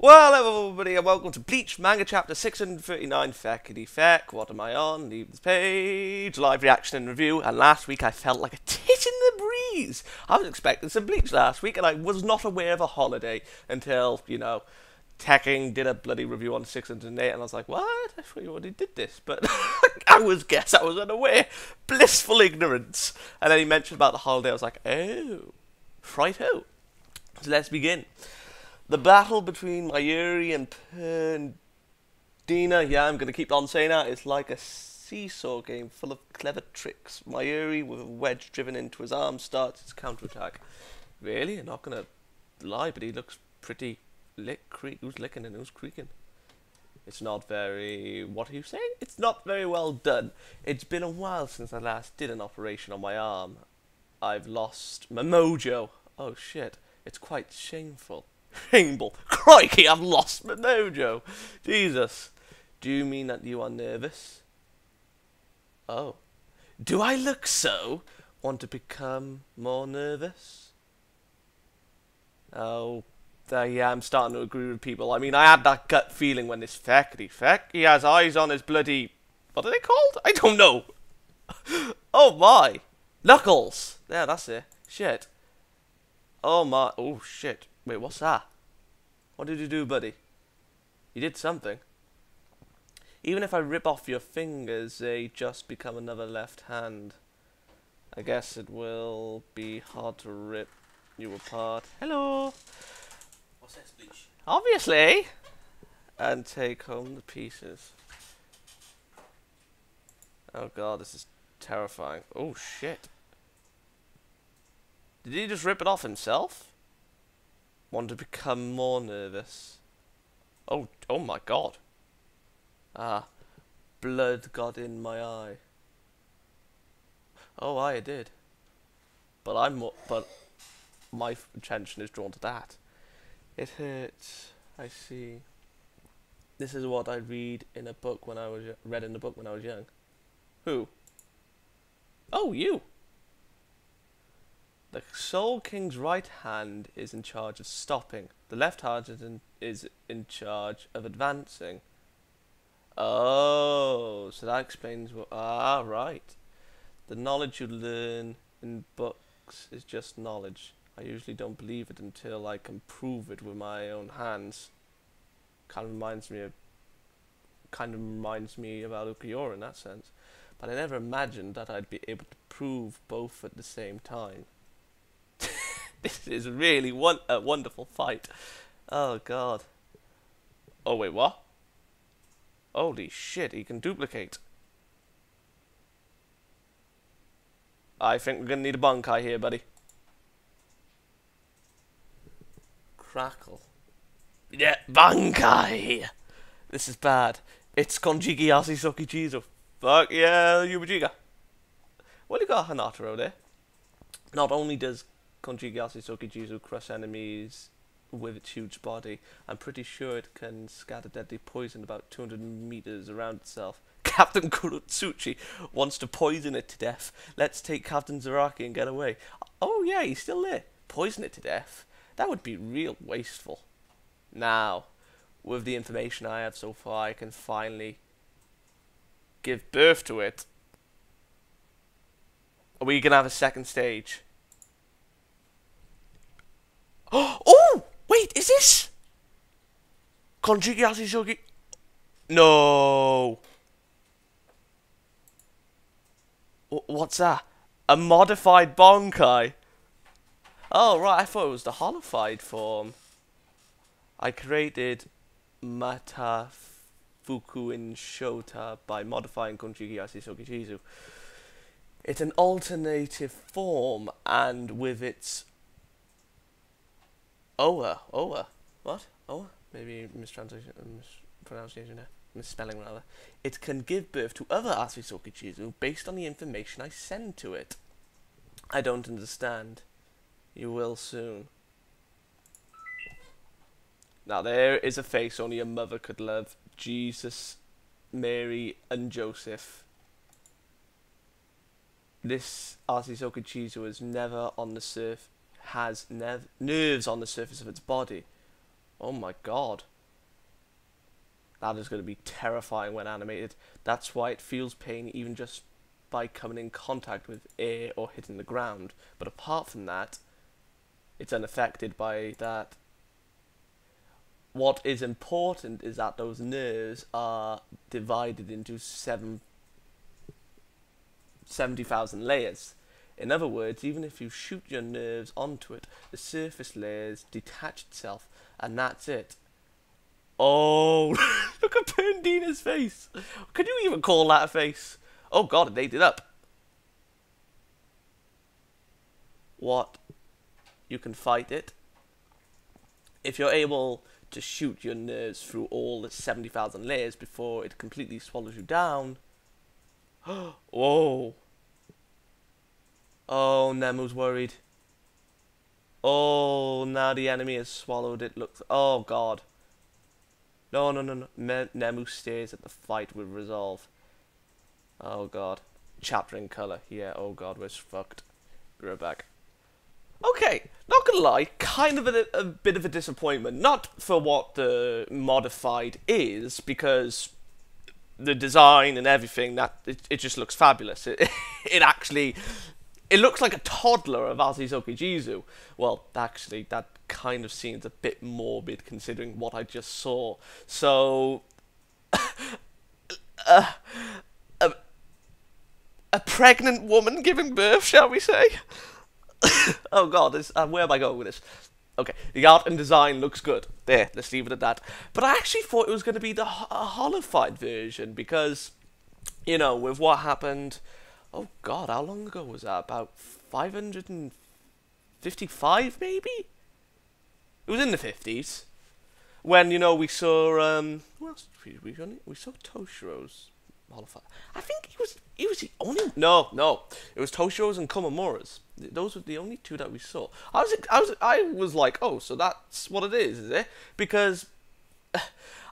Well, hello everybody, and welcome to Bleach Manga Chapter 639, Feckity Feck. What am I on? Leave this page. Live reaction and review. And last week I felt like a tit in the breeze. I was expecting some Bleach last week, and I was not aware of a holiday until, Teching did a bloody review on 608, and I was like, what? I thought you already did this. But I was unaware. Blissful ignorance. And then he mentioned about the holiday. I was like, oh, right-ho. So let's begin. The battle between Mayuri and Pernida, yeah, I'm going to keep on saying that, it's like a seesaw game full of clever tricks. Mayuri, with a wedge driven into his arm, starts his counterattack. Really? I'm not going to lie, but he looks pretty who's licking and who's creaking? It's not very... What are you saying? It's not very well done. It's been a while since I last did an operation on my arm. I've lost my mojo. Oh shit, it's quite shameful. Shameful. Crikey, I've lost my mojo. Jesus. Do you mean that you are nervous? Oh. Do I look so? Want to become more nervous? Oh, yeah, I'm starting to agree with people. I mean, I had that gut feeling when this Feckity Feck, he has eyes on his bloody... What are they called? I don't know. Oh my. Knuckles. Yeah, that's it. Shit. Oh my. Oh shit. Wait, what's that? What did you do, buddy? You did something. Even if I rip off your fingers, they just become another left hand. I guess it will be hard to rip you apart. Hello! What's that, Bleach? Obviously! And take home the pieces. Oh god, this is terrifying. Oh shit. Did he just rip it off himself? Want to become more nervous. Oh my god. Ah, blood got in my eye. Oh, I did. But my attention is drawn to that. It hurts. I see. This is what I read in a book when I was young. Who? Oh, you. The Soul King's right hand is in charge of stopping. The left hand is in charge of advancing. Oh, so that explains what... Ah, right. The knowledge you learn in books is just knowledge. I usually don't believe it until I can prove it with my own hands. Kind of reminds me about Ukiyo in that sense. But I never imagined that I'd be able to prove both at the same time. This is really a wonderful fight. Oh god. Oh wait, what? Holy shit, he can duplicate. I think we're gonna need a Bankai here, buddy. Crackle. Yeah, Bankai! This is bad. It's Konjiki Yasisoki Chizu. Fuck yeah, Yubajiga. Well, you got Hanataro there. Not only does Konjiki Yasisoki Chizu crush enemies with its huge body, I'm pretty sure it can scatter deadly poison about 200 meters around itself. Captain Kurotsuchi wants to poison it to death. Let's take Captain Zaraki and get away. Oh yeah, he's still there. Poison it to death? That would be real wasteful. Now, with the information I have so far, I can finally give birth to it. Are we gonna have a second stage? Oh! Wait, is this? Konjiki Yasisoki? No! What's that? A modified Bankai? Oh, right, I thought it was the holified form. I created Mata Fukuin Shota by modifying Konjiki Yasisoki Chizu. It's an alternative form, and with its... What? Oa? Maybe mispronunciation there. Misspelling rather. It can give birth to other Yasisoki Chizu based on the information I send to it. I don't understand. You will soon. Now there is a face only a mother could love. Jesus, Mary, and Joseph. This Yasisoki Chizu is never on the surface. Has nerves on the surface of its body. Oh my god. That is going to be terrifying when animated. That's why it feels pain even just by coming in contact with air or hitting the ground. But apart from that, it's unaffected by that. What is important is that those nerves are divided into 70,000 layers. In other words, even if you shoot your nerves onto it, the surface layers detach itself, and that's it. Oh, look at Pernina's face. Can you even call that a face? Oh god, it ate it up. What? You can fight it. If you're able to shoot your nerves through all the 70,000 layers before it completely swallows you down. Whoa. Oh, Nemu's worried. Oh, now the enemy has swallowed it. Looks. Oh god. No, no, no, no. Nemu stares at the fight with resolve. Oh god. Chapter in colour. Yeah, oh god, we're fucked. Be right back. Okay, not gonna lie, kind of a bit of a disappointment. Not for what the modified is, because the design and everything, it just looks fabulous. It actually, it looks like a toddler of Azizoki Jizu. Well, actually, that kind of seems a bit morbid considering what I just saw. So, a pregnant woman giving birth, shall we say? Oh god, where am I going with this? Okay, the art and design looks good. There, let's leave it at that. But I actually thought it was going to be the holified version because, you know, with what happened... Oh god, how long ago was that? About 555 maybe? It was in the 50s. When, you know, we saw... who else did we saw Toshiro's holified. I think he was the only... No. It was Toshiro's and Komamura's. Those were the only two that we saw. I was like, oh, so that's what it is it? Because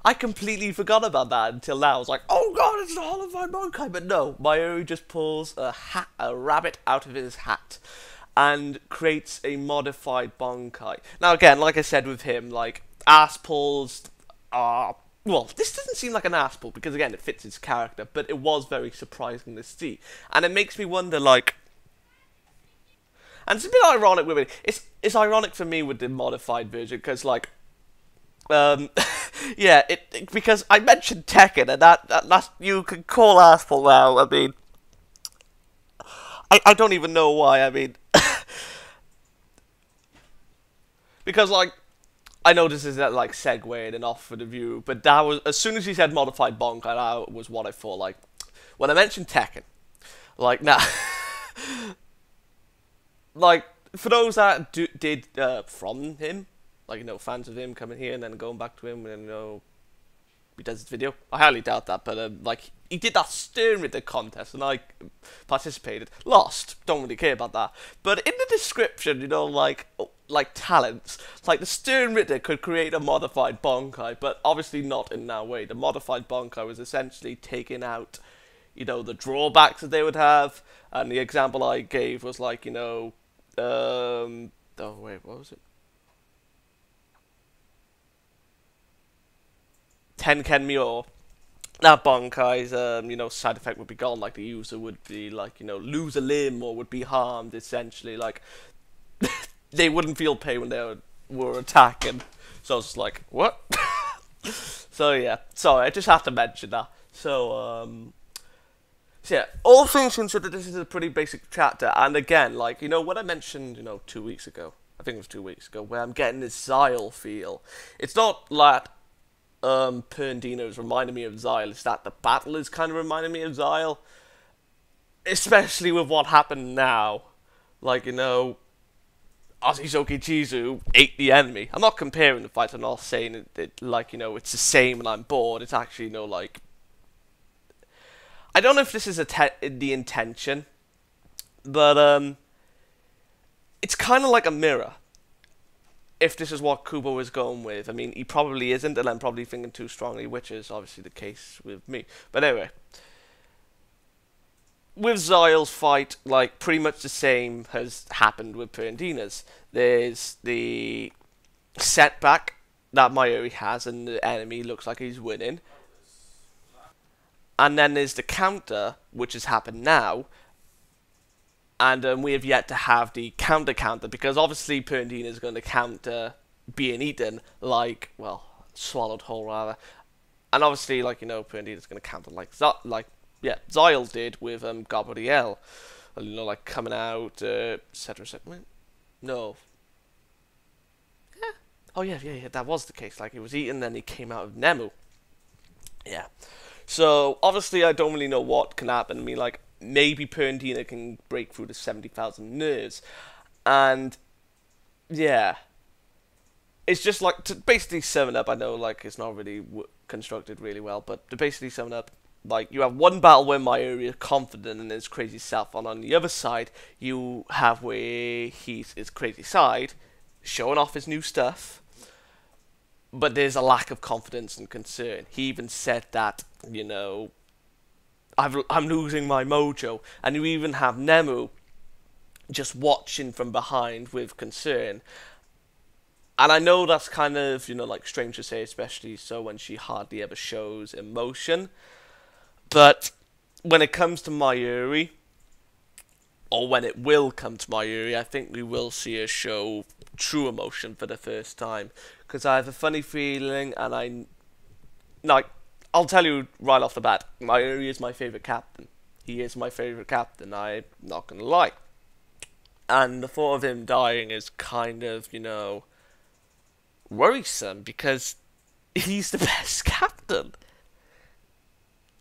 I completely forgot about that until now. I was like, oh god, it's the holified Bankai. But no, Mayuri just pulls a rabbit out of his hat and creates a modified Bankai. Now again, like I said with him, like, ass pulls are... Well, this doesn't seem like an ass pull because again, it fits his character, but it was very surprising to see. And it makes me wonder, like... And it's a bit ironic with it. It's ironic for me with the modified version because, like, yeah, because I mentioned Tekken and that's you can call asshole now. I mean, I don't even know why. I mean, because like I know this is like segueing and off for the view, but that was as soon as he said modified Bonk, that was what I thought. Like when I mentioned Tekken, like now. Like, for those that did from him, like, you know, fans of him coming here and then going back to him and, you know, he does his video. I highly doubt that, but, like, he did that Stern Ritter contest and I participated. Lost. Don't really care about that. But in the description, you know, like talents, like, the Stern Ritter could create a modified Bankai, but obviously not in that way. The modified Bankai was essentially taking out, you know, the drawbacks that they would have, and the example I gave was, like, you know, oh wait, what was it? Tenken Myo. That Bankai's, you know, side effect would be gone, like the user would be, like, you know, lose a limb or would be harmed, essentially, like, they wouldn't feel pain when they were attacking. So I was just like, what? So yeah, sorry, I just have to mention that. So, so yeah, all things considered, this is a pretty basic chapter, and again, like, you know, when I mentioned, you know, 2 weeks ago, I think it was 2 weeks ago, where I'm getting this Xyle feel, it's not like, Pernida is reminding me of Xyle, it's that the battle is kind of reminding me of Xyle, especially with what happened now, like, you know, Azizoki Jizu ate the enemy. I'm not comparing the fights, I'm not saying it like, you know, it's the same and I'm bored, it's actually, you know, like, I don't know if this is the intention, but it's kind of like a mirror. If this is what Kubo is going with, I mean, he probably isn't, and I'm probably thinking too strongly, which is obviously the case with me. But anyway, with Xyle's fight, like, pretty much the same has happened with Pernida's. There's the setback that Mayuri has, and the enemy looks like he's winning. And then there's the counter, which has happened now, and we have yet to have the counter, because obviously Pernida is going to counter being eaten, like, well, swallowed whole rather. And obviously, like, you know, Pernida is going to counter Zyle did with Gabrielle. You know, like, coming out, etc, etc. No. Yeah. Oh, yeah, that was the case. Like, he was eaten, then he came out of Nemu. Yeah. So, obviously, I don't really know what can happen. I mean, like, maybe Pernida can break through the 70,000 nerves. And, yeah. It's just, like, to basically sum it up, I know, like, it's not really constructed really well, but to basically sum it up, like, you have one battle where Mayuri is confident in his crazy self, and on the other side, you have where he's his crazy side, showing off his new stuff, but there's a lack of confidence and concern. He even said that, you know, I'm losing my mojo, and you even have Nemu just watching from behind with concern. And I know that's kind of, you know, like, strange to say, especially so when she hardly ever shows emotion. But when it comes to Mayuri, or when it will come to Mayuri, I think we will see her show true emotion for the first time. Because I have a funny feeling, and I'll tell you right off the bat, Mayuri is my favourite captain. He is my favourite captain, I'm not going to lie. And the thought of him dying is kind of, you know, worrisome, because he's the best captain.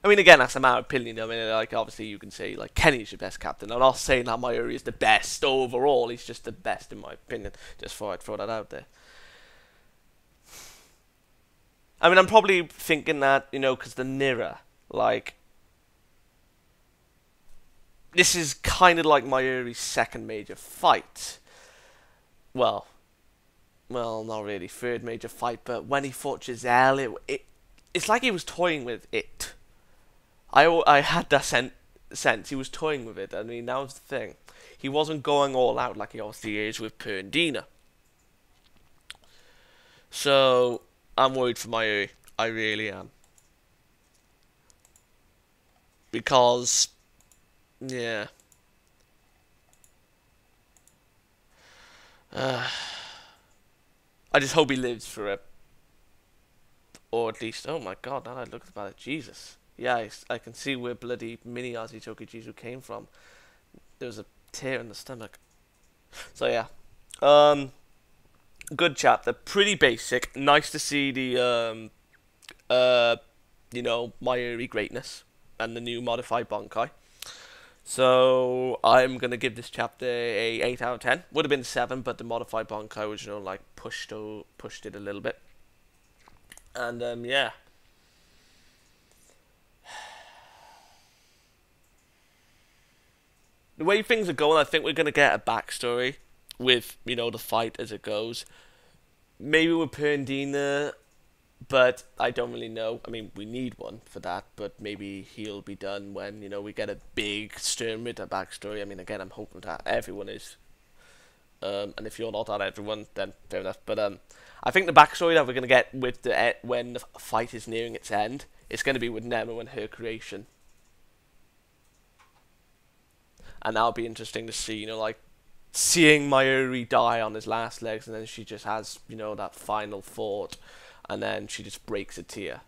I mean, again, that's a matter of opinion. I mean, like, obviously you can say, like, Kenny's your best captain. I'm not saying that Mayuri is the best overall. He's just the best in my opinion. Just thought I'd throw that out there. I mean, I'm probably thinking that, you know, because the Nira, like, this is kind of like Mayuri's second major fight. Well, not really third major fight, but when he fought Giselle, it's like he was toying with it. I had that sense he was toying with it. I mean, that was the thing. He wasn't going all out like he obviously is with Pernida. So, I'm worried for Mayuri. I really am. Because, yeah. I just hope he lives for it. Or at least, oh my god, now I look about it, Jesus. Yeah, I can see where bloody mini Azitoki Jizu came from. There was a tear in the stomach. So yeah. Good chapter. Pretty basic. Nice to see the, you know, Mayuri greatness. And the new modified Bankai. So, I'm going to give this chapter a 8 out of 10. Would have been 7, but the modified Bankai was, you know, like, pushed it a little bit. And, yeah. The way things are going, I think we're going to get a backstory with, you know, the fight as it goes. Maybe with Pernida, but I don't really know. I mean, we need one for that, but maybe he'll be done when, you know, we get a big Stern Ritter backstory. I mean, again, I'm hoping that everyone is. And if you're not on everyone, then fair enough. But I think the backstory that we're going to get with the when the fight is nearing its end, it's going to be with Nemo and her creation. And that'll be interesting to see, you know, like, seeing Mayuri die on his last legs, and then she just has, you know, that final thought, and then she just breaks a tear.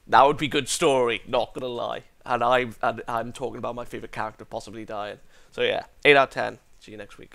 That would be good story, not gonna lie. And I'm talking about my favourite character possibly dying. So yeah, 8 out of 10. See you next week.